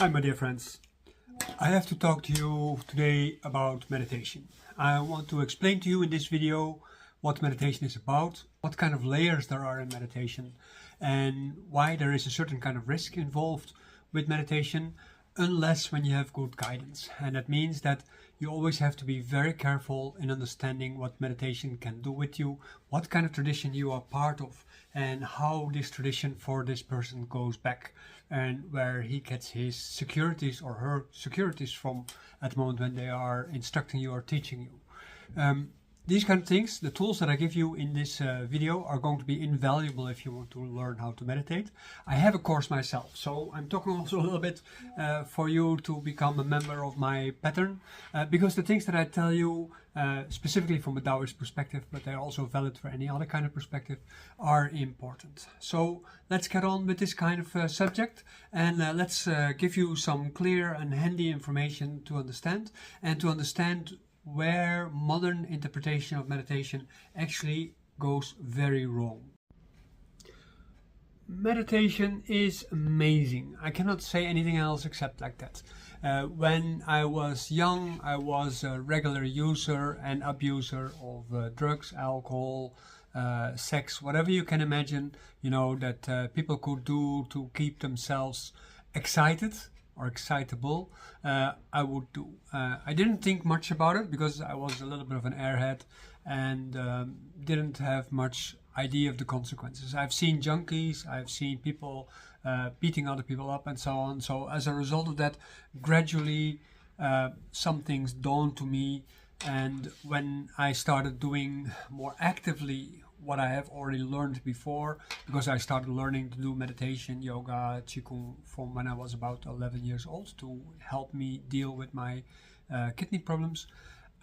Hi my dear friends, I have to talk to you today about meditation. I want to explain to you in this video what meditation is about, what kind of layers there are in meditation, and why there is a certain kind of risk involved with meditation unless when you have good guidance. And that means that you always have to be very careful in understanding what meditation can do with you, what kind of tradition you are part of, and how this tradition for this person goes back, and where he gets his securities or her securities from at the moment when they are instructing you or teaching you. These kind of things, the tools that I give you in this video are going to be invaluable if you want to learn how to meditate. I have a course myself, so I'm talking also a little bit for you to become a member of my pattern, because the things that I tell you, specifically from a Taoist perspective, but they're also valid for any other kind of perspective, are important. So let's get on with this kind of subject, and let's give you some clear and handy information to understand, and to understand where modern interpretation of meditation actually goes very wrong. Meditation is amazing. I cannot say anything else except like that. When I was young, I was a regular user and abuser of drugs, alcohol, sex, whatever you can imagine, you know, that people could do to keep themselves excited or excitable, I would do. I didn't think much about it because I was a little bit of an airhead and didn't have much idea of the consequences. I've seen junkies, I've seen people beating other people up and so on. So as a result of that, gradually some things dawned to me, and when I started doing more actively what I have already learned before, because I started learning to do meditation, yoga, qigong from when I was about 11 years old to help me deal with my kidney problems,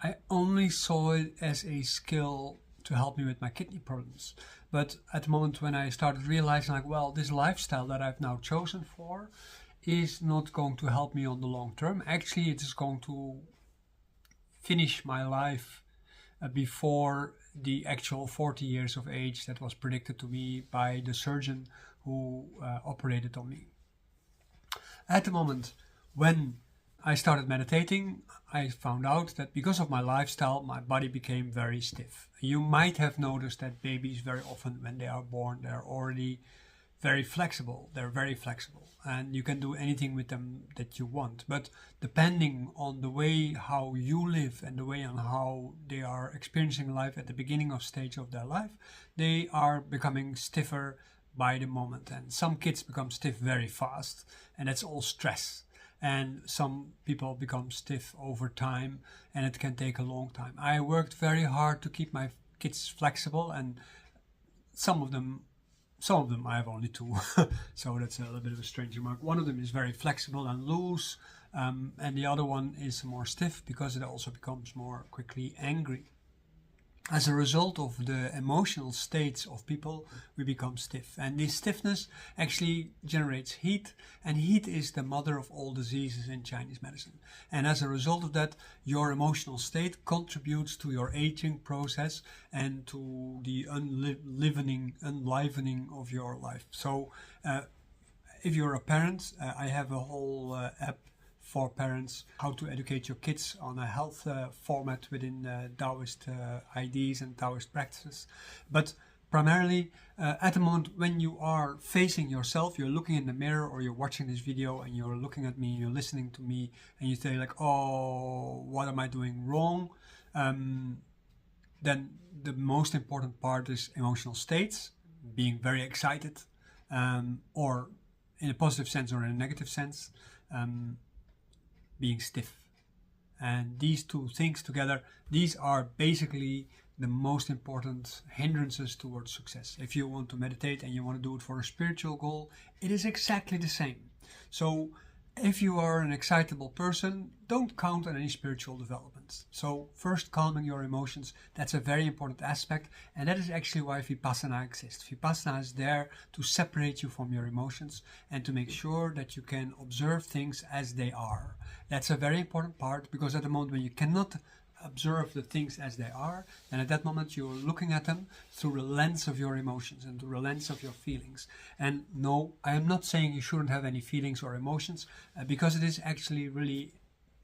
I only saw it as a skill to help me with my kidney problems. But at the moment when I started realizing, like, well, this lifestyle that I've now chosen for is not going to help me on the long term. Actually, it is going to finish my life before the actual 40 years of age that was predicted to me by the surgeon who operated on me. At the moment when I started meditating, I found out that because of my lifestyle, my body became very stiff. You might have noticed that babies very often when they are born, they're already very flexible. They're very flexible and you can do anything with them that you want. But depending on the way how you live and the way on how they are experiencing life at the beginning of stage of their life, they are becoming stiffer by the moment. And some kids become stiff very fast, and that's all stress. And some people become stiff over time, and it can take a long time. I worked very hard to keep my kids flexible, and some of them I have only two, so that's a little bit of a strange remark. One of them is very flexible and loose, and the other one is more stiff because it also becomes more quickly angry. As a result of the emotional states of people, we become stiff. And this stiffness actually generates heat, and heat is the mother of all diseases in Chinese medicine. And as a result of that, your emotional state contributes to your aging process and to the enlivening of your life. So if you're a parent, I have a whole app for parents, how to educate your kids on a health format within Taoist ideas and Taoist practices. But primarily, at the moment when you are facing yourself, you're looking in the mirror or you're watching this video and you're looking at me, you're listening to me, and you say like, oh, what am I doing wrong? Then the most important part is emotional states, being very excited, or in a positive sense or in a negative sense, being stiff. And these two things together, these are basically the most important hindrances towards success. If you want to meditate and you want to do it for a spiritual goal, it is exactly the same. So if you are an excitable person, don't count on any spiritual development. So first, calming your emotions, that's a very important aspect, and that is actually why Vipassana exists. Vipassana is there to separate you from your emotions and to make sure that you can observe things as they are. That's a very important part, because at the moment when you cannot observe the things as they are, and at that moment you're looking at them through the lens of your emotions and through the lens of your feelings. And no, I am not saying you shouldn't have any feelings or emotions, because it is actually really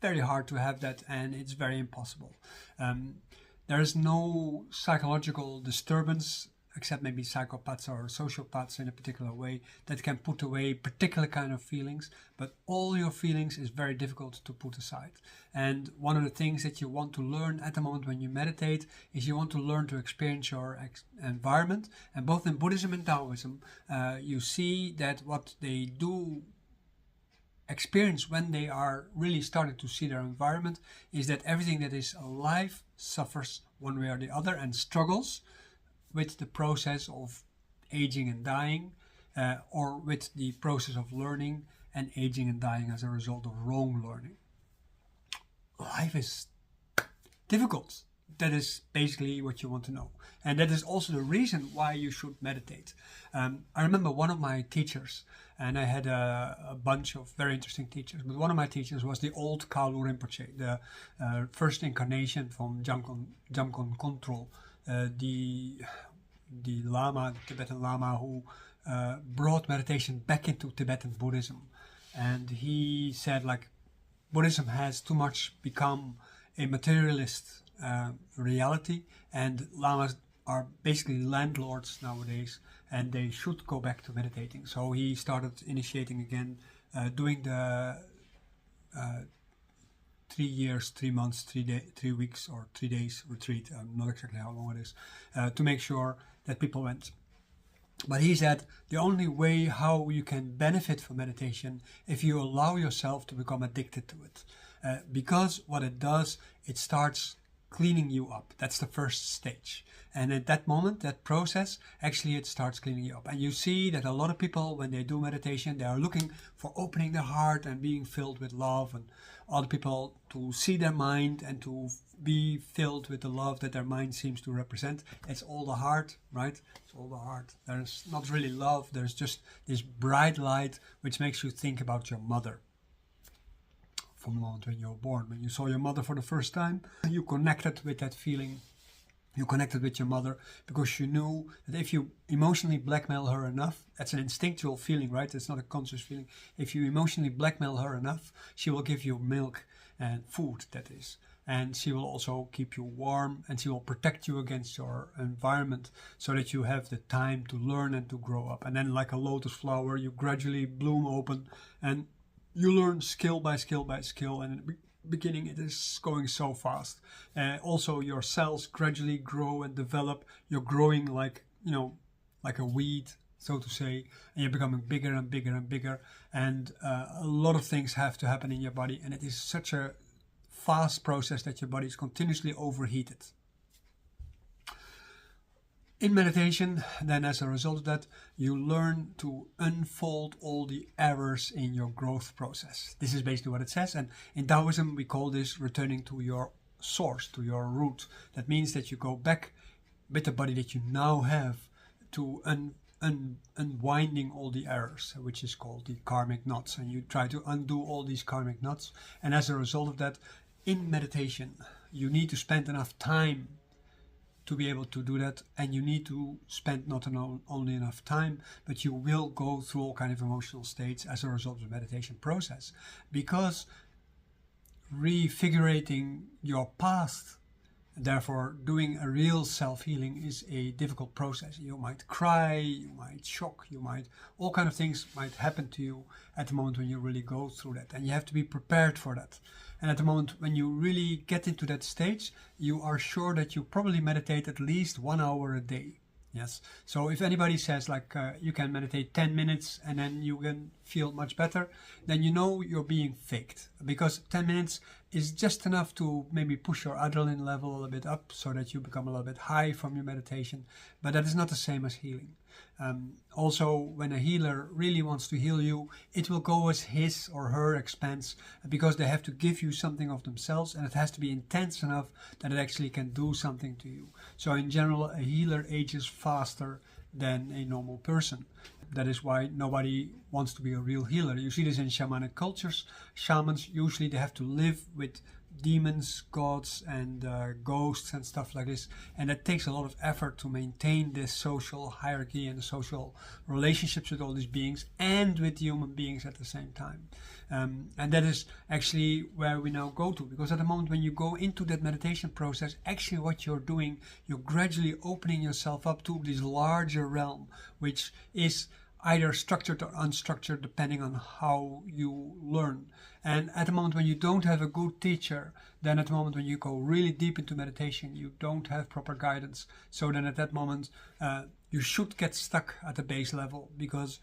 very hard to have that, and it's very impossible. There is no psychological disturbance, except maybe psychopaths or sociopaths in a particular way, that can put away particular kind of feelings, but all your feelings is very difficult to put aside. And one of the things that you want to learn at the moment when you meditate is you want to learn to experience your environment. And both in Buddhism and Taoism, you see that what they do experience when they are really starting to see their environment is that everything that is alive suffers one way or the other and struggles with the process of aging and dying, or with the process of learning and aging and dying as a result of wrong learning. Life is difficult. That is basically what you want to know. And that is also the reason why you should meditate. I remember one of my teachers, and I had a bunch of very interesting teachers, but one of my teachers was the old Kalu Rinpoche, the first incarnation from Jamgon Control, the Lama, the Tibetan Lama, who brought meditation back into Tibetan Buddhism. And he said, like, Buddhism has too much become a materialist reality, and lamas are basically landlords nowadays, and they should go back to meditating. So he started initiating again, doing the 3 years, 3 months, 3 weeks or 3 days retreat. Not exactly how long it is, to make sure that people went. But he said the only way how you can benefit from meditation if you allow yourself to become addicted to it, because what it does, it starts cleaning you up. That's the first stage. And at that moment, that process, actually it starts cleaning you up. And you see that a lot of people, when they do meditation, they are looking for opening their heart and being filled with love, and other people to see their mind and to be filled with the love that their mind seems to represent. It's all the heart, right? It's all the heart. There's not really love. There's just this bright light which makes you think about your mother. From the moment when you were born, when you saw your mother for the first time, you connected with that feeling. You connected with your mother because you knew that if you emotionally blackmail her enough, that's an instinctual feeling, right? It's not a conscious feeling. If you emotionally blackmail her enough, she will give you milk and food, that is. And she will also keep you warm, and she will protect you against your environment so that you have the time to learn and to grow up. And then, like a lotus flower, you gradually bloom open and you learn skill by skill by skill. And in the beginning, it is going so fast. Also, your cells gradually grow and develop. You're growing like, like a weed, so to say, and you're becoming bigger and bigger and bigger. And a lot of things have to happen in your body, and it is such a fast process that your body is continuously overheated. In meditation, then as a result of that, you learn to unfold all the errors in your growth process. This is basically what it says. And in Taoism, we call this returning to your source, to your root. That means that you go back with the body that you now have to unwinding all the errors, which is called the karmic knots. And you try to undo all these karmic knots. And as a result of that, in meditation, you need to spend enough time to be able to do that, and you need to spend not only enough time, but you will go through all kinds of emotional states as a result of the meditation process, because refigurating your past, therefore doing a real self-healing, is a difficult process. You might cry, you might shock, all kind of things might happen to you at the moment when you really go through that, and you have to be prepared for that. And at the moment when you really get into that stage, you are sure that you probably meditate at least 1 hour a day. Yes. So if anybody says you can meditate 10 minutes and then you can feel much better, then you know you're being faked, because 10 minutes is just enough to maybe push your adrenaline level a little bit up so that you become a little bit high from your meditation. But that is not the same as healing. Also, when a healer really wants to heal you, it will go at his or her expense, because they have to give you something of themselves, and it has to be intense enough that it actually can do something to you. So in general, a healer ages faster than a normal person. That is why nobody wants to be a real healer. You see this in shamanic cultures. Shamans, usually they have to live with demons, gods, and ghosts and stuff like this, and it takes a lot of effort to maintain this social hierarchy and the social relationships with all these beings and with human beings at the same time. And that is actually where we now go to, because at the moment when you go into that meditation process, actually what you're doing, you're gradually opening yourself up to this larger realm, which is either structured or unstructured depending on how you learn. And at the moment when you don't have a good teacher, then at the moment when you go really deep into meditation, you don't have proper guidance. So then at that moment you should get stuck at the base level, because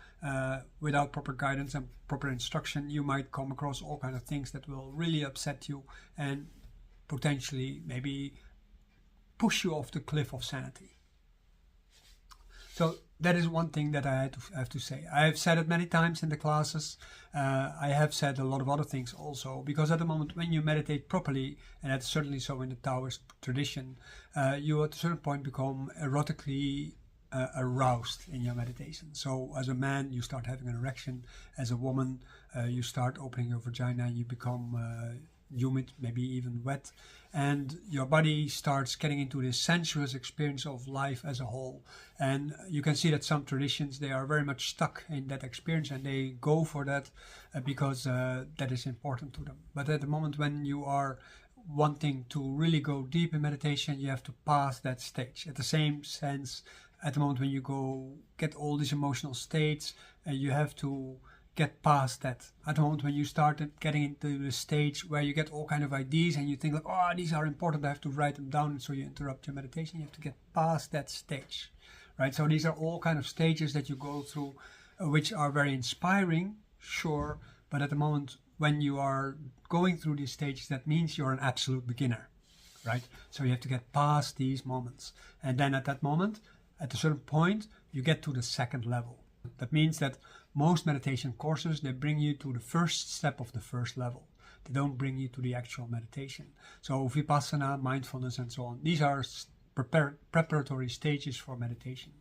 without proper guidance and proper instruction, you might come across all kinds of things that will really upset you and potentially maybe push you off the cliff of sanity. So that is one thing that I have to say. I have said it many times in the classes. I have said a lot of other things also, because at the moment when you meditate properly, and that's certainly so in the Taoist tradition, you at a certain point become erotically aroused in your meditation. So as a man, you start having an erection. As a woman, you start opening your vagina and you become humid, maybe even wet, and your body starts getting into this sensuous experience of life as a whole. And you can see that some traditions, they are very much stuck in that experience and they go for that because that is important to them. But at the moment when you are wanting to really go deep in meditation, you have to pass that stage. At the same sense, at the moment when you go get all these emotional states, you have to get past that. At the moment when you started getting into the stage where you get all kind of ideas and you think like, oh, these are important, I have to write them down, and so you interrupt your meditation, you have to get past that stage, right? So these are all kind of stages that you go through, which are very inspiring, sure, but at the moment when you are going through these stages, that means you're an absolute beginner, right? So you have to get past these moments, and then at that moment, at a certain point, you get to the second level. That means that most meditation courses, they bring you to the first step of the first level. They don't bring you to the actual meditation. So vipassana, mindfulness, and so on, these are preparatory stages for meditation.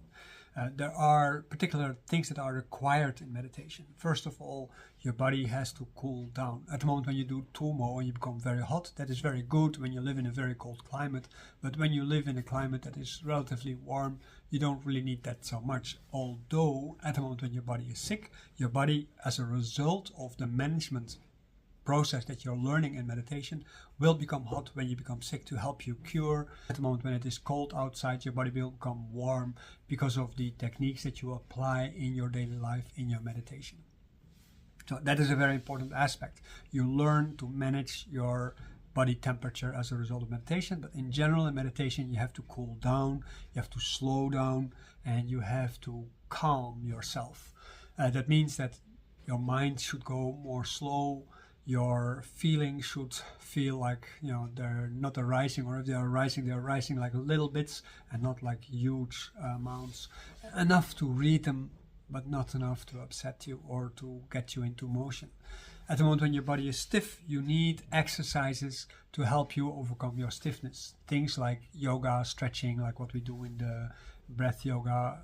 There are particular things that are required in meditation. First of all, your body has to cool down. At the moment when you do tumo and you become very hot, that is very good when you live in a very cold climate. But when you live in a climate that is relatively warm, you don't really need that so much. Although at the moment when your body is sick, your body, as a result of the management process that you're learning in meditation, will become hot when you become sick to help you cure. At the moment when it is cold outside, your body will become warm because of the techniques that you apply in your daily life, in your meditation. So that is a very important aspect. You learn to manage your body temperature as a result of meditation, but in general in meditation you have to cool down, you have to slow down, and you have to calm yourself. That means that your mind should go more slow. Your feelings should feel like, they're not arising, or if they're arising like little bits and not like huge amounts. Enough to read them, but not enough to upset you or to get you into motion. At the moment when your body is stiff, you need exercises to help you overcome your stiffness. Things like yoga, stretching, like what we do in the breath yoga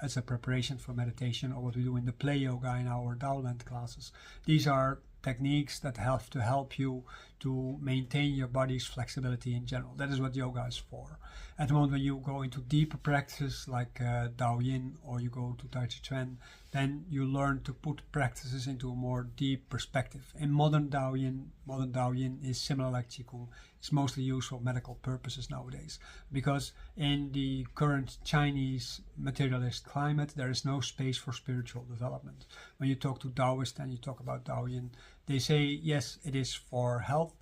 as a preparation for meditation, or what we do in the play yoga in our Daoland classes. These are techniques that have to help you to maintain your body's flexibility in general. That is what yoga is for. At the moment when you go into deeper practices like Dao Yin, or you go to Tai Chi Chuan, then you learn to put practices into a more deep perspective. In modern Dao Yin is similar like Qigong. It's mostly used for medical purposes nowadays, because in the current Chinese materialist climate, there is no space for spiritual development. When you talk to Taoists and you talk about Dao Yin, they say, yes, it is for health,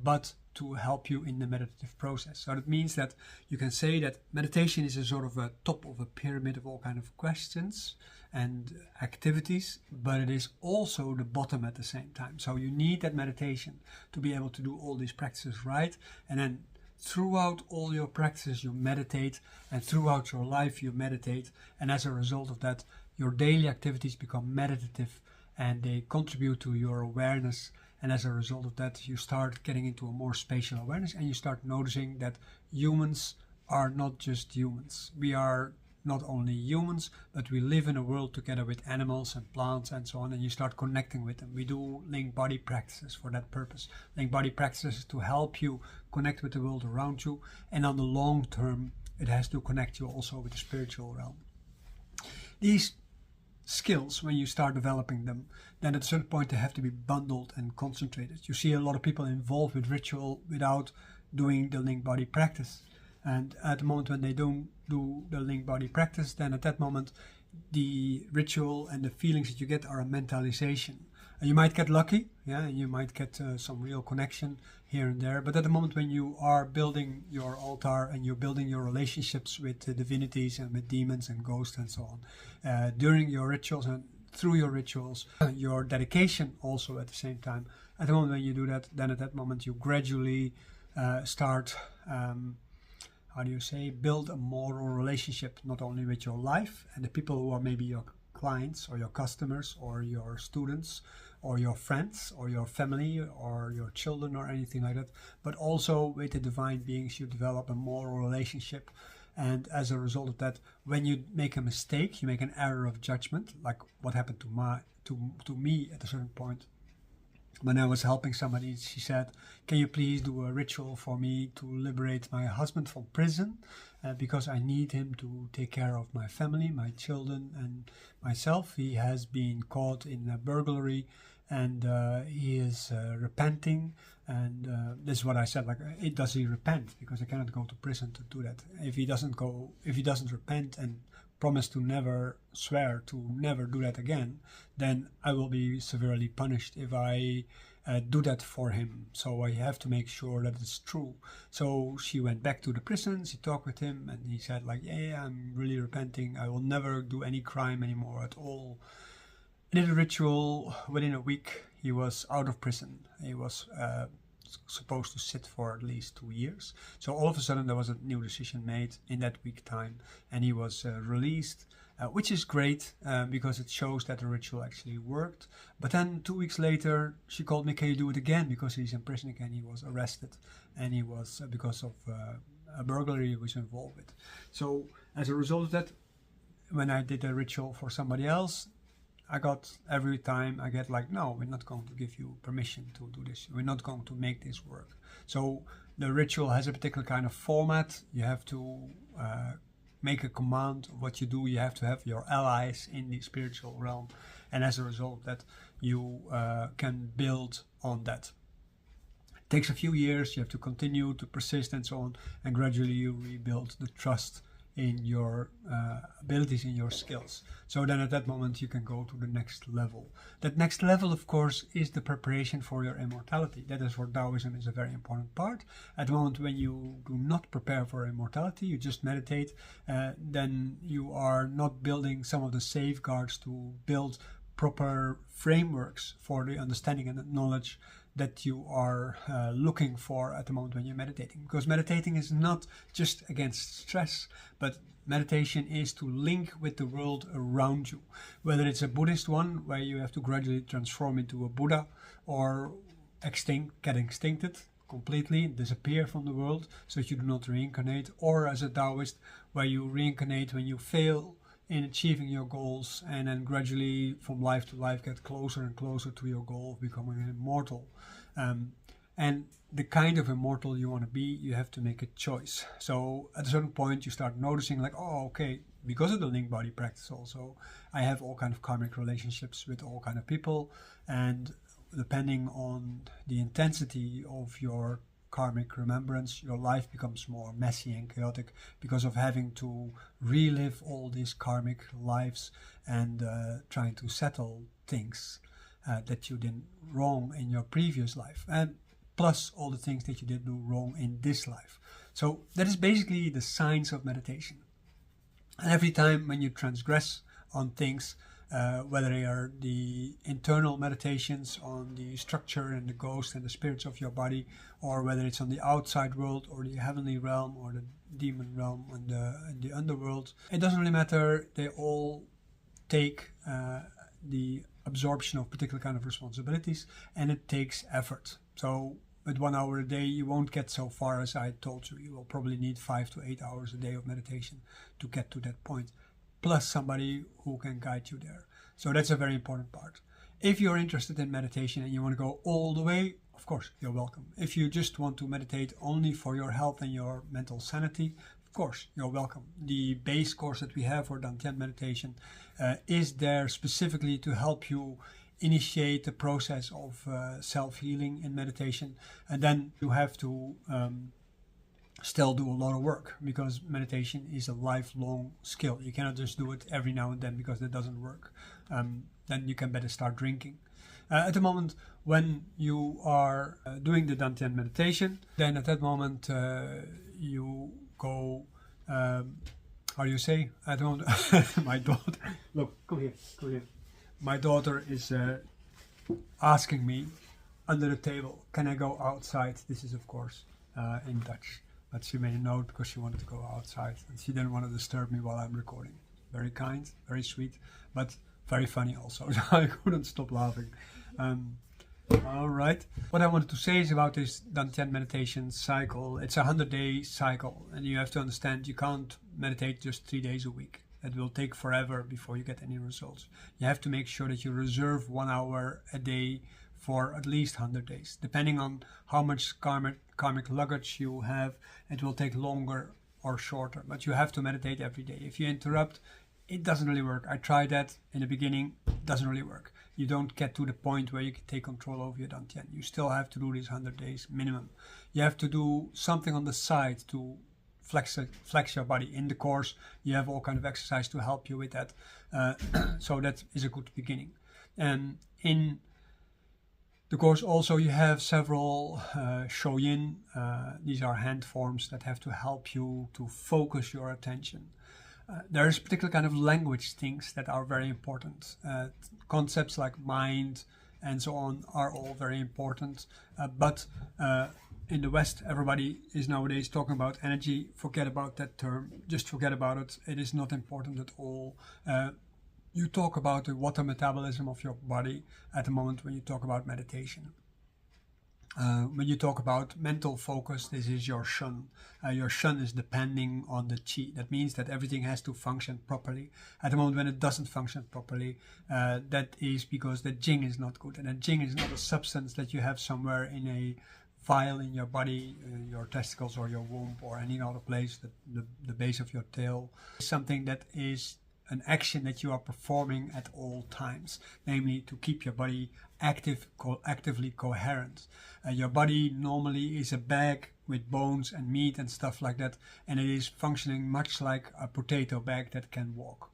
but to help you in the meditative process. So that means that you can say that meditation is a sort of a top of a pyramid of all kind of questions and activities, but it is also the bottom at the same time. So you need that meditation to be able to do all these practices right, and then throughout all your practices you meditate, and throughout your life you meditate, and as a result of that your daily activities become meditative and they contribute to your awareness. And as a result of that, you start getting into a more spatial awareness, and you start noticing that humans are not just humans. We are not only humans, but we live in a world together with animals and plants and so on, and you start connecting with them. We do link body practices for that purpose. Link body practices to help you connect with the world around you, and on the long term it has to connect you also with the spiritual realm. These skills, when you start developing them, then at a certain point they have to be bundled and concentrated. You see a lot of people involved with ritual without doing the link body practice, and at the moment when they don't do the link body practice, then at that moment the ritual and the feelings that you get are a mentalization. And you might get lucky, yeah, and you might get some real connection here and there, but at the moment when you are building your altar and you're building your relationships with the divinities and with demons and ghosts and so on, during your rituals and through your rituals, your dedication also at the same time, at the moment when you do that, then at that moment you gradually start, build a moral relationship, not only with your life and the people who are maybe your clients or your customers or your students or your friends or your family or your children or anything like that, but also with the divine beings. You develop a moral relationship, and as a result of that, when you make a mistake, you make an error of judgment, like what happened to me at a certain point. When I was helping somebody, she said, "Can you please do a ritual for me to liberate my husband from prison, because I need him to take care of my family, my children and myself. He has been caught in a burglary and he is repenting." And this is what I said, like, does he repent? Because I cannot go to prison to do that. If he doesn't repent and promise to swear to never do that again, then I will be severely punished if I do that for him. So I have to make sure that it's true. So she went back to the prison, she talked with him, and he said, like, yeah, I'm really repenting. I will never do any crime anymore at all. Did a ritual. Within a week he was out of prison. He was supposed to sit for at least 2 years. So all of a sudden there was a new decision made in that week time, and he was released, which is great because it shows that the ritual actually worked. But then 2 weeks later she called me, "Can you do it again?" Because he's in prison again. He was arrested, and he was because of a burglary he was involved with. So as a result of that, when I did a ritual for somebody else, every time I get like, "No, we're not going to give you permission to do this. We're not going to make this work." So the ritual has a particular kind of format. You have to make a command of what you do. You have to have your allies in the spiritual realm. And as a result of that, you can build on that. It takes a few years. You have to continue to persist and so on. And gradually you rebuild the trust in your abilities, in your skills. So then at that moment you can go to the next level. That next level, of course, is the preparation for your immortality. That is for Taoism is a very important part. At the moment when you do not prepare for immortality, you just meditate, then you are not building some of the safeguards to build proper frameworks for the understanding and the knowledge that you are looking for at the moment when you're meditating. Because meditating is not just against stress, but meditation is to link with the world around you. Whether it's a Buddhist one, where you have to gradually transform into a Buddha, or get extincted completely, disappear from the world, so that you do not reincarnate, or as a Taoist, where you reincarnate when you fail in achieving your goals, and then gradually from life to life get closer and closer to your goal of becoming an immortal. And the kind of immortal you want to be, you have to make a choice. So at a certain point you start noticing, like, oh, okay, because of the link body practice also, I have all kind of karmic relationships with all kind of people, and depending on the intensity of your karmic remembrance, your life becomes more messy and chaotic because of having to relive all these karmic lives and trying to settle things that you did wrong in your previous life, and plus all the things that you did do wrong in this life. So that is basically the science of meditation. And every time when you transgress on things, whether they are the internal meditations on the structure and the ghost and the spirits of your body, or whether it's on the outside world or the heavenly realm or the demon realm and the underworld, it doesn't really matter. They all take the absorption of particular kind of responsibilities, and it takes effort. So with 1 hour a day, you won't get so far as I told you. You will probably need 5 to 8 hours a day of meditation to get to that point, plus somebody who can guide you there. So that's a very important part. If you're interested in meditation and you want to go all the way, of course, you're welcome. If you just want to meditate only for your health and your mental sanity, of course, you're welcome. The base course that we have for Dantian meditation is there specifically to help you initiate the process of self-healing in meditation. And then you have to still do a lot of work, because meditation is a lifelong skill. You cannot just do it every now and then because that doesn't work. Then you can better start drinking. At the moment when you are doing the Dantian meditation, then at that moment you go, how do you say? I don't, my daughter, look, come here. My daughter is asking me under the table, can I go outside? This is of course in Dutch, but she made a note because she wanted to go outside and she didn't want to disturb me while I'm recording. Very kind, very sweet, but very funny also, so I couldn't stop laughing. All right, what I wanted to say is about this Dantian meditation cycle. It's a 100-day cycle, and you have to understand you can't meditate just 3 days a week. It will take forever before you get any results. You have to make sure that you reserve 1 hour a day for at least 100 days. Depending on how much karmic luggage you have, it will take longer or shorter, but you have to meditate every day. If you interrupt, it doesn't really work. I tried that in the beginning, it doesn't really work. You don't get to the point where you can take control over your Dantian. You still have to do these 100 days minimum. You have to do something on the side to flex your body. In the course, you have all kind of exercise to help you with that. So that is a good beginning. And in the course also you have several shoyin. These are hand forms that have to help you to focus your attention. There is particular kind of language things that are very important. Concepts like mind and so on are all very important. But in the West, everybody is nowadays talking about energy. Forget about that term. Just forget about it. It is not important at all. You talk about the water metabolism of your body at the moment when you talk about meditation. When you talk about mental focus, this is your shun. Your shun is depending on the qi. That means that everything has to function properly. At the moment when it doesn't function properly, that is because the jing is not good. And the jing is not a substance that you have somewhere in a vial in your body, your testicles or your womb or any other place, the base of your tail. Something that is an action that you are performing at all times, namely to keep your body actively coherent. Your body normally is a bag with bones and meat and stuff like that, and it is functioning much like a potato bag that can walk.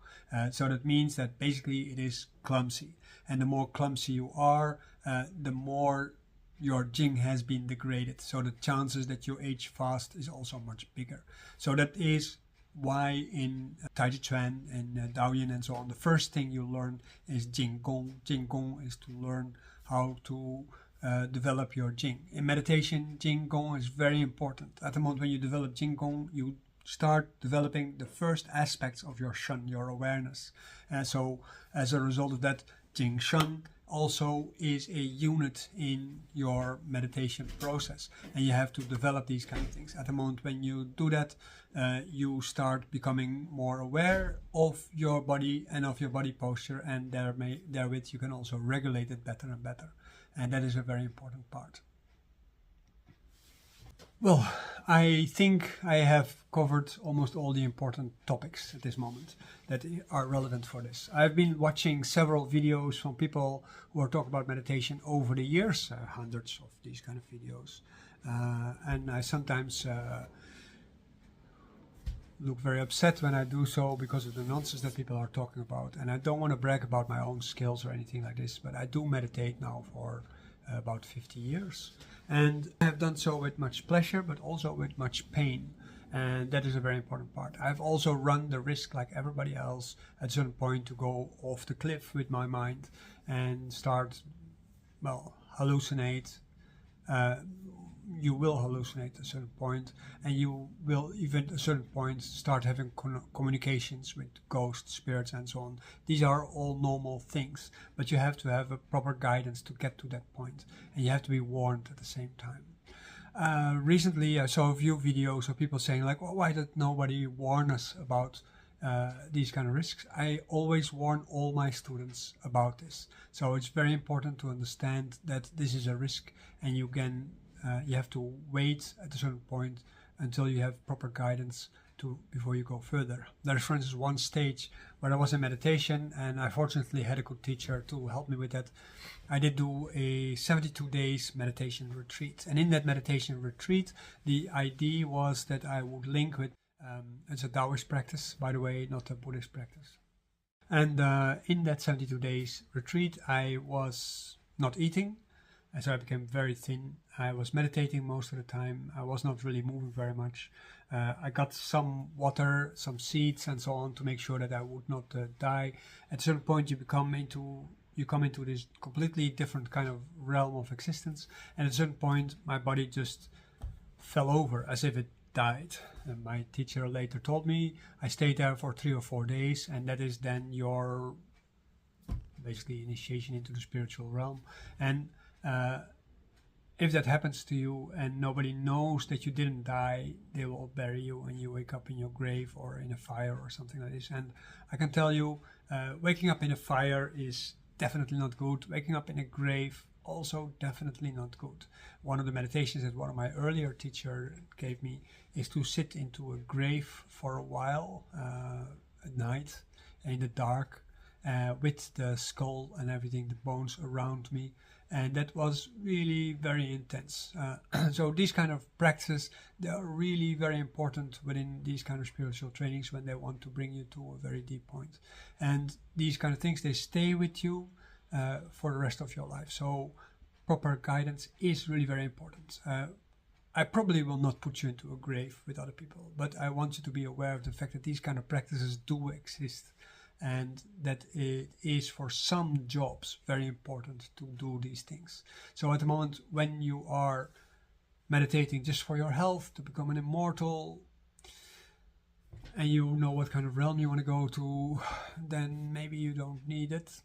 So that means that basically it is clumsy, and the more clumsy you are, the more your jing has been degraded. So the chances that you age fast is also much bigger. So that is why in Tai Chi Chuan and Daoyin and so on, the first thing you learn is Jing Gong. Jing Gong is to learn how to develop your Jing. In meditation, Jing Gong is very important. At the moment when you develop Jing Gong, you start developing the first aspects of your Shun, your awareness. So as a result of that, Jing Shun also is a unit in your meditation process, and you have to develop these kind of things. At the moment when you do that, you start becoming more aware of your body and of your body posture, and therewith you can also regulate it better and better, and that is a very important part. Well, I think I have covered almost all the important topics at this moment that are relevant for this. I've been watching several videos from people who are talking about meditation over the years, hundreds of these kind of videos. And I sometimes look very upset when I do so because of the nonsense that people are talking about. And I don't want to brag about my own skills or anything like this, but I do meditate now for about 50 years. And I have done so with much pleasure, but also with much pain. And that is a very important part. I've also run the risk, like everybody else, at a certain point to go off the cliff with my mind and start, well, hallucinate. You will hallucinate at a certain point, and you will even at a certain point start having communications with ghosts, spirits and so on. These are all normal things, but you have to have a proper guidance to get to that point, and you have to be warned at the same time. Recently I saw a few videos of people saying like, well, why did nobody warn us about these kind of risks? I always warn all my students about this. So it's very important to understand that this is a risk, and you have to wait at a certain point until you have proper guidance before you go further. There's, for instance, one stage where I was in meditation, and I fortunately had a good teacher to help me with that. I did do a 72 days meditation retreat, and in that meditation retreat, the idea was that I would link with, it's a Taoist practice, by the way, not a Buddhist practice. And in that 72 days retreat, I was not eating, and so I became very thin. I was meditating most of the time. I was not really moving very much. I got some water, some seeds, and so on to make sure that I would not die. At a certain point, you come into this completely different kind of realm of existence. And at a certain point, my body just fell over as if it died. And my teacher later told me I stayed there for 3 or 4 days, and that is then your basically initiation into the spiritual realm. And if that happens to you and nobody knows that you didn't die, they will bury you and you wake up in your grave or in a fire or something like this. And I can tell you, waking up in a fire is definitely not good. Waking up in a grave, also definitely not good. One of the meditations that one of my earlier teachers gave me is to sit into a grave for a while at night in the dark, with the skull and everything, the bones around me. And that was really very intense. So these kind of practices, they are really very important within these kind of spiritual trainings when they want to bring you to a very deep point. And these kind of things, they stay with you for the rest of your life. So proper guidance is really very important. I probably will not put you into a grave with other people, but I want you to be aware of the fact that these kind of practices do exist, and that it is for some jobs very important to do these things. So at the moment when you are meditating just for your health, to become an immortal, and you know what kind of realm you want to go to, then maybe you don't need it.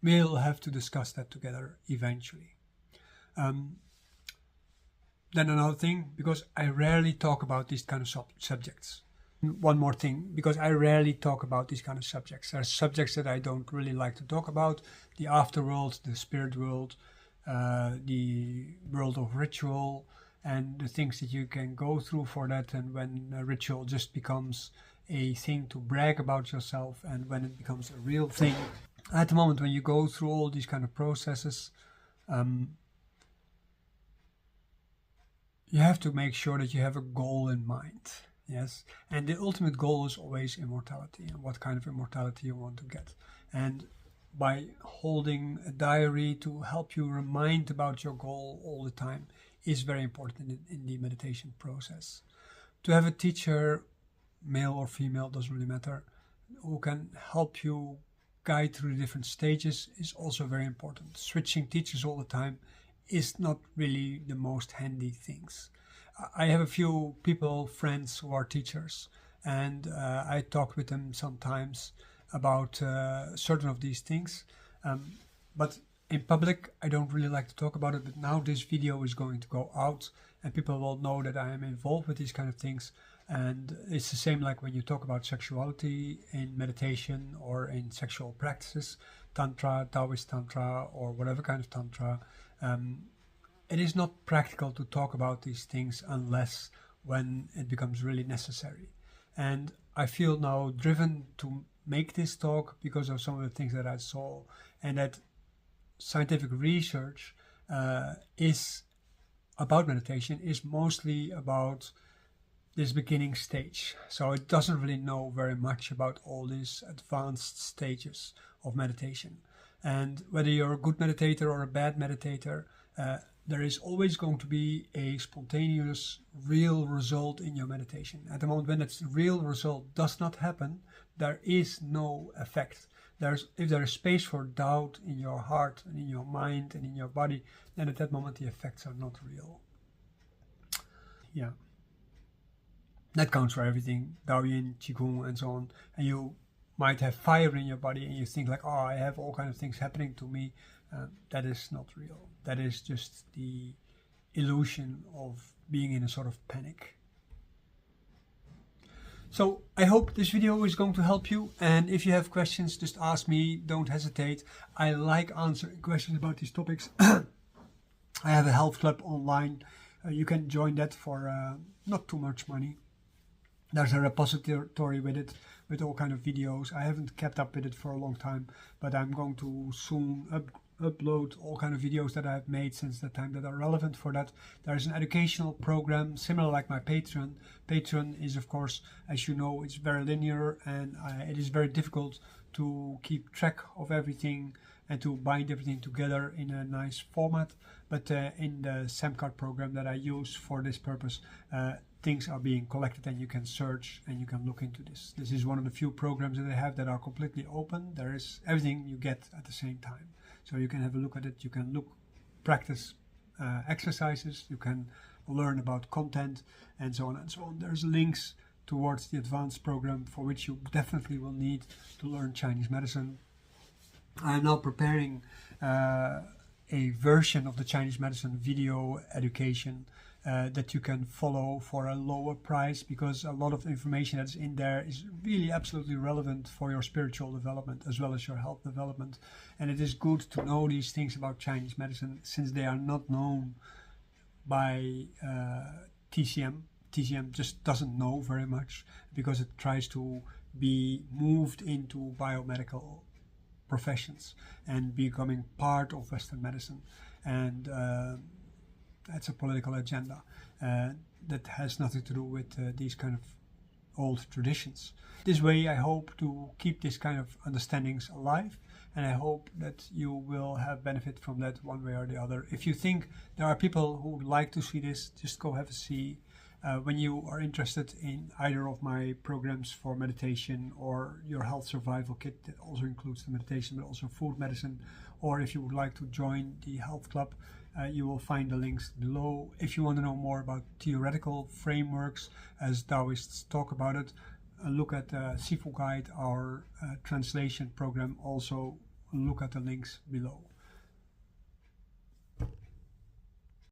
We'll have to discuss that together eventually. Then another thing, because I rarely talk about these kind of subjects. One more thing, because I rarely talk about these kind of subjects. There are subjects that I don't really like to talk about: the afterworld, the spirit world, the world of ritual, and the things that you can go through for that, and when a ritual just becomes a thing to brag about yourself, and when it becomes a real thing. At the moment when you go through all these kind of processes, you have to make sure that you have a goal in mind. Yes, and the ultimate goal is always immortality, and what kind of immortality you want to get. And by holding a diary to help you remind about your goal all the time is very important in the meditation process. To have a teacher, male or female, doesn't really matter, who can help you guide through the different stages is also very important. Switching teachers all the time is not really the most handy things. I have a few friends who are teachers, and I talk with them sometimes about certain of these things. But in public, I don't really like to talk about it. But now this video is going to go out, and people will know that I am involved with these kind of things. And it's the same like when you talk about sexuality in meditation or in sexual practices, Tantra, Taoist Tantra, or whatever kind of Tantra. It is not practical to talk about these things unless when it becomes really necessary. And I feel now driven to make this talk because of some of the things that I saw, and that scientific research is about meditation is mostly about this beginning stage. So it doesn't really know very much about all these advanced stages of meditation. And whether you're a good meditator or a bad meditator, there is always going to be a spontaneous, real result in your meditation. At the moment when that real result does not happen, there is no effect. If there is space for doubt in your heart and in your mind and in your body, then at that moment the effects are not real. Yeah. That counts for everything, Daoyin, Qigong, and so on. And you might have fire in your body and you think like, oh, I have all kinds of things happening to me. That is not real. That is just the illusion of being in a sort of panic. So I hope this video is going to help you, and if you have questions, just ask me, don't hesitate. I like answering questions about these topics. I have a health club online. You can join that for not too much money. There's a repository with it, with all kind of videos. I haven't kept up with it for a long time, but I'm going to soon upload all kind of videos that I've made since that time that are relevant for that. There's an educational program similar like my Patreon. Patreon is, of course, as you know, it's very linear, and it is very difficult to keep track of everything and to bind everything together in a nice format. But in the SAMcard program that I use for this purpose, things are being collected, and you can search and you can look into this. This is one of the few programs that I have that are completely open. There is everything you get at the same time. So you can have a look at it, you can practice exercises, you can learn about content, and so on and so on. There's links towards the advanced program for which you definitely will need to learn Chinese medicine. I am now preparing a version of the Chinese medicine video education that you can follow for a lower price, because a lot of information that's in there is really absolutely relevant for your spiritual development as well as your health development. And it is good to know these things about Chinese medicine, since they are not known by TCM. TCM just doesn't know very much because it tries to be moved into biomedical professions and becoming part of Western medicine. And that's a political agenda that has nothing to do with these kind of old traditions. This way I hope to keep this kind of understandings alive, and I hope that you will have benefit from that one way or the other. If you think there are people who would like to see this, just go have a see. When you are interested in either of my programs for meditation or your health survival kit that also includes the meditation but also food medicine, or if you would like to join the health club, you will find the links below. If you want to know more about theoretical frameworks as Taoists talk about it, look at Sifu Guide, our translation program. Also look at the links below.